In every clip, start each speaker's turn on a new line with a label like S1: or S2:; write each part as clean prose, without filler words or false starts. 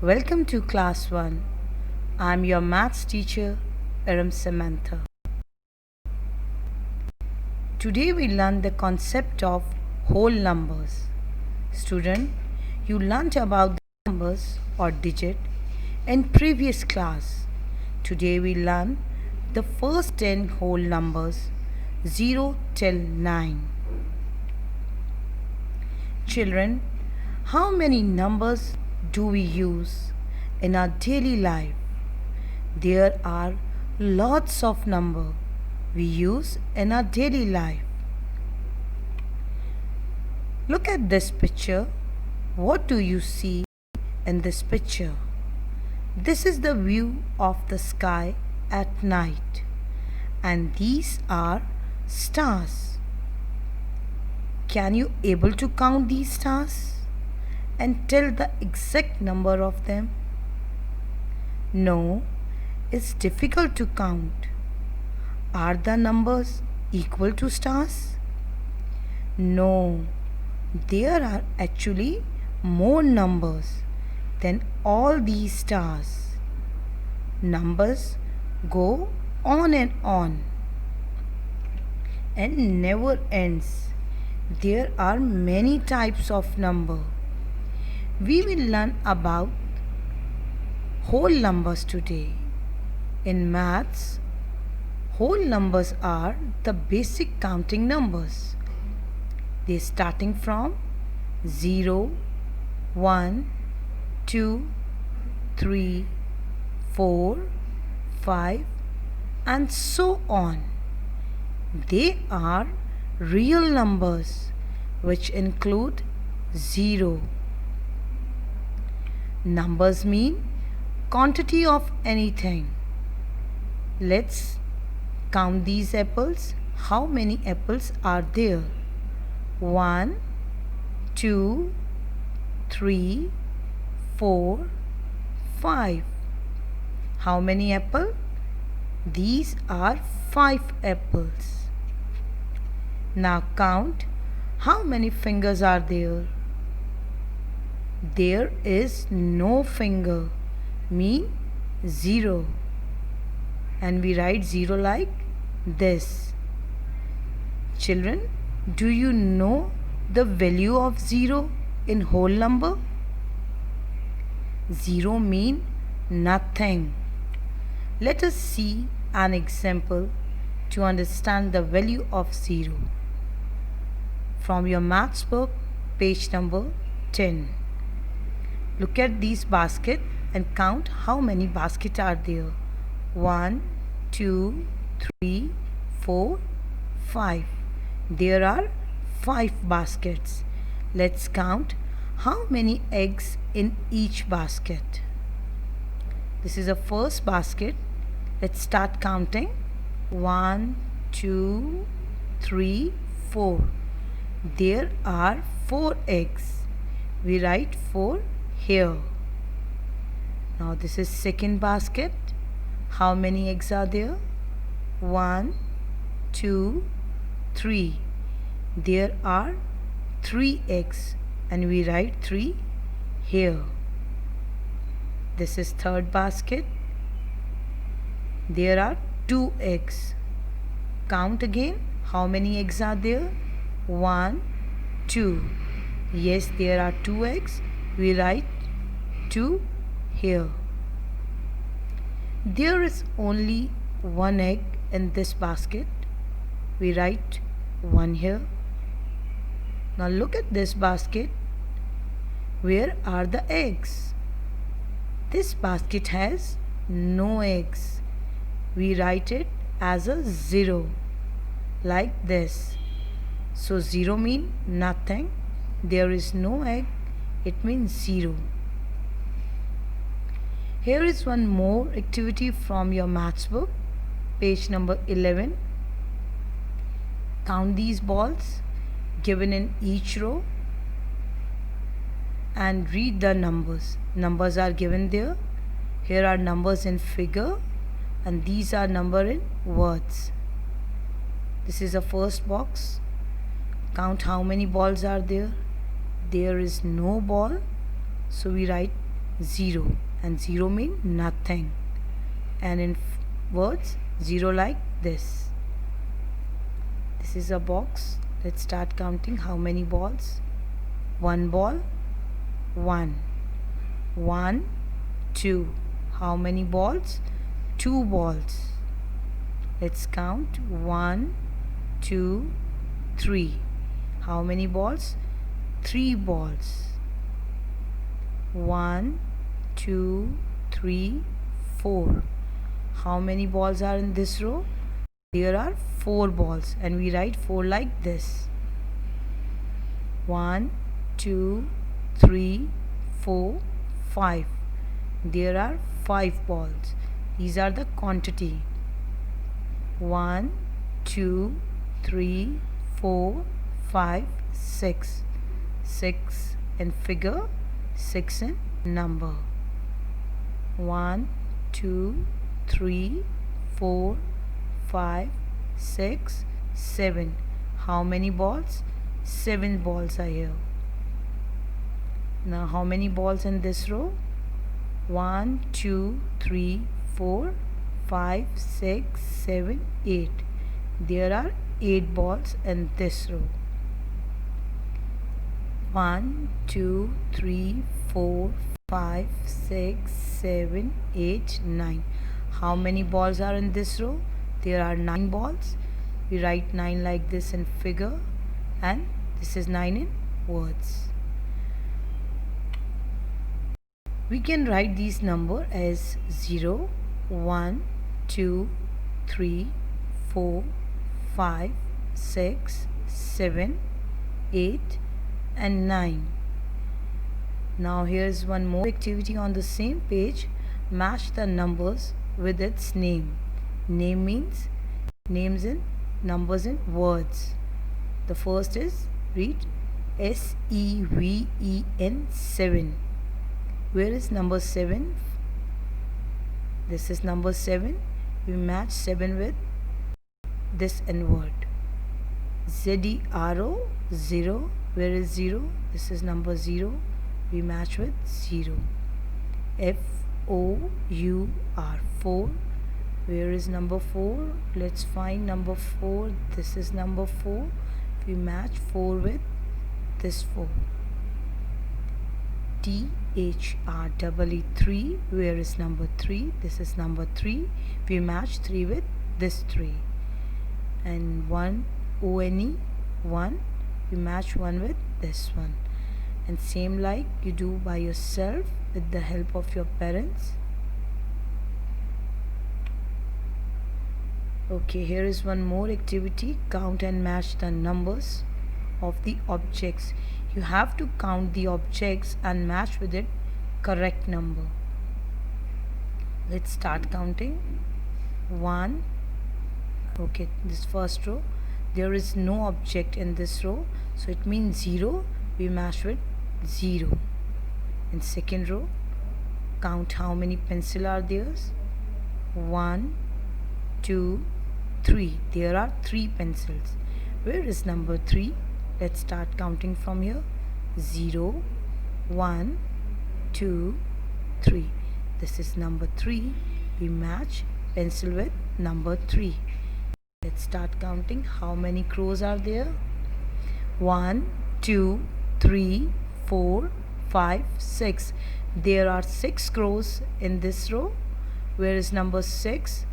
S1: Welcome to Class 1. I'm your maths teacher, Aram Samantha. Today we learn the concept of whole numbers. Student, you learnt about the numbers or digit in previous class. Today we learn the first 10 whole numbers 0 till 9. Children, how many numbers do we use in our daily life? There are lots of numbers we use in our daily life. Look at this picture. What do you see in this picture? This is the view of the sky at night, and these are stars. Can you able to count these stars and tell the exact number of them? No, it's difficult to count. Are the numbers equal to stars? No, there are actually more numbers than all these stars. Numbers go on and never ends. There are many types of number. We will learn about whole numbers today. In maths, whole numbers are the basic counting numbers. They starting from 0, 1, 2, 3, 4, 5 and so on. They are real numbers which include 0. Numbers mean quantity of anything. Let's count these apples. How many apples are there? 1, 2, 3, 4, 5. How many apples? These are 5 apples. Now count how many fingers are there. There is no finger, mean 0. And we write 0 like this. Children, do you know the value of 0 in whole number? 0 mean nothing. Let us see an example to understand the value of 0. From your maths book, page number 10. Look at these baskets and count how many baskets are there. 1, 2, 3, 4, 5. There are 5 baskets. Let's count how many eggs in each basket. This is the first basket. Let's start counting. 1, 2, 3, 4. There are 4 eggs. We write 4 here. Now this is second basket. How many eggs are there? 1, 2, 3. There are 3 eggs and we write 3 here. This is third basket. There are 2 eggs. Count again. How many eggs are there? 1, 2. Yes, there are 2 eggs. We write 2 here. There is only 1 egg in this basket. We write 1 here. Now look at this basket. Where are the eggs? This basket has no eggs. We write it as a 0 like this. So 0 means nothing. There is no egg. It means 0. Here is one more activity from your maths book, page number 11. Count these balls given in each row and read the numbers. Numbers are given there. Here are numbers in figure and these are numbers in words. This is the first box. Count how many balls are there. There is no ball, so we write 0, and 0 mean nothing, and in words 0 like this. This is a box. Let's start counting how many balls. One ball, 1. 1, 2. How many balls? 2 balls. Let's count 1, 2, 3. How many balls? 3 balls. 1, 2, 3, 4. How many balls are in this row? There are 4 balls, and we write 4 like this. 1, 2, 3, 4, 5. There are 5 balls. These are the quantity. 1, 2, 3, 4, 5, 6. 6 in figure, 6 in number. 1, 2, 3, 4, 5, 6, 7. How many balls? 7 balls are here. Now how many balls in this row? 1, 2, 3, 4, 5, 6, 7, 8. There are 8 balls in this row. 1, 2, 3, 4, 5, 6, 7, 8, 9. How many balls are in this row? There are 9 balls. We write 9 like this in figure, and this is 9 in words. We can write these numbers as 0, 1, 2, 3, 4, 5, 6, 7, 8, and 9. Now here's one more activity on the same page. Match the numbers with its name. Name means names in numbers in words. The first is read SEVEN, 7. Where is number 7? This is number 7. We match 7 with this N word. ZERO, 0. Where is 0? This is number 0. We match with 0. FOUR, 4. Where is number 4? Let's find number 4. This is number 4. We match 4 with this 4. THREE, 3. Where is number 3? This is number 3. We match 3 with this 3. And ONE, 1. We match 1 with this one. And same like you do by yourself with the help of your parents. Okay, here is one more activity. Count and match the numbers of the objects. You have to count the objects and match with it correct number. Let's start counting. 1. Okay, this first row, there is no object in this row, so it means 0. We match with 0. In second row, count how many pencils are there. 1, 2, 3. There are 3 pencils. Where is number 3? Let's start counting from here. 0, 1, 2, 3. This is number 3. We match pencil with number 3. Let's start counting how many crows are there. 1, 2, 3, 4, 5, 6. There are 6 crows in this row. Where is number 6?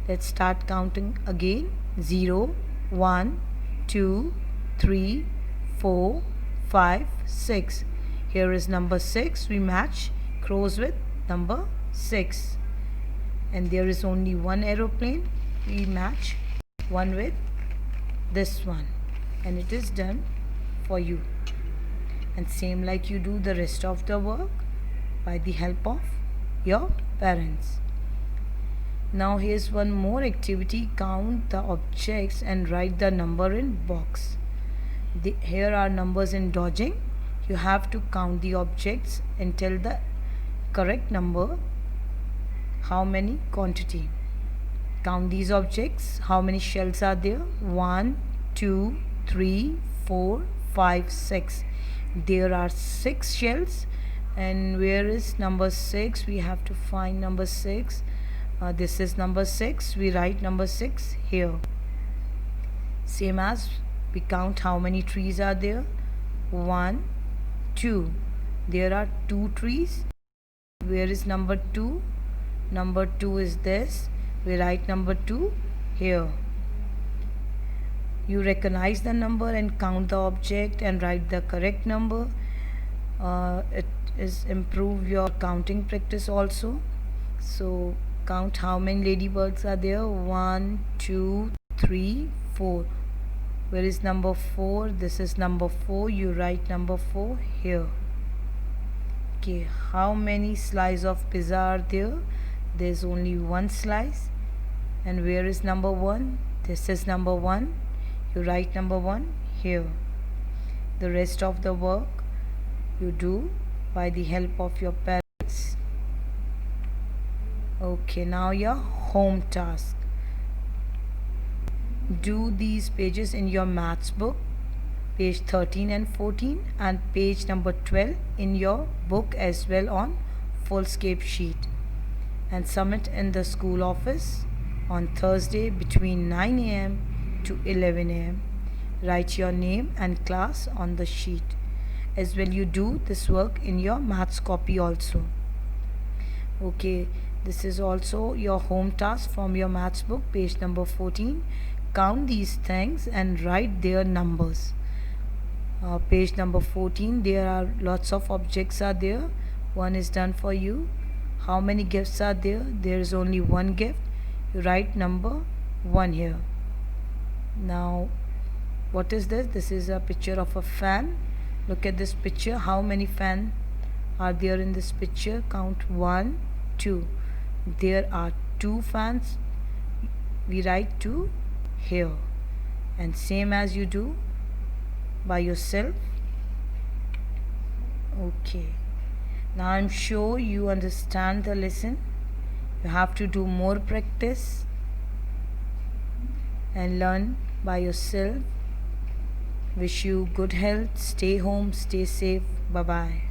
S1: Let's start counting again. 0, 1, 2, 3, 4, 5, 6. Here is number 6. We match crows with number 6. And there is only one aeroplane. We match 1 with this one. And it is done for you. And same like you do the rest of the work by the help of your parents. Now here's one more activity. Count the objects and write the number in box. Here are numbers in dodging. You have to count the objects and tell the correct number. How many quantity. Count these objects. How many shells are there? 1, 2, 3, 4, 5, 6. There are 6 shells And where is number 6? We have to find number 6. This is number 6. We write number 6 here. Same as we count how many trees are there. 1, 2. There are 2 trees. Where is number 2? Number 2 is this. We write number 2 here. You recognize the number and count the object and write the correct number. It is improve your counting practice also. So count how many ladybirds are there. 1, 2, 3, 4. Where is number 4? This is number 4. You write number 4 here. Okay, how many slices of pizza are there? There's only one slice. And where is number 1? This is number 1. You write number 1 here. The rest of the work you do by the help of your parents. Okay, now your home task. Do these pages in your maths book, page 13 and 14, and page number 12 in your book as well on Foldscape sheet, and submit in the school office on Thursday between 9 a.m. to 11 a.m. Write your name and class on the sheet. As well, you do this work in your maths copy also. Okay, this is also your home task from your maths book, page number 14. Count these things and write their numbers. Page number 14, there are lots of objects are there. One is done for you. How many gifts are there? There is only one gift. You write number 1 here. Now, what is this? This is a picture of a fan. Look at this picture. How many fans are there in this picture? Count 1, 2. There are 2 fans. We write 2 here. And same as you do by yourself. Okay. Now I'm sure you understand the lesson. You have to do more practice and learn by yourself. Wish you good health. Stay home. Stay safe. Bye bye.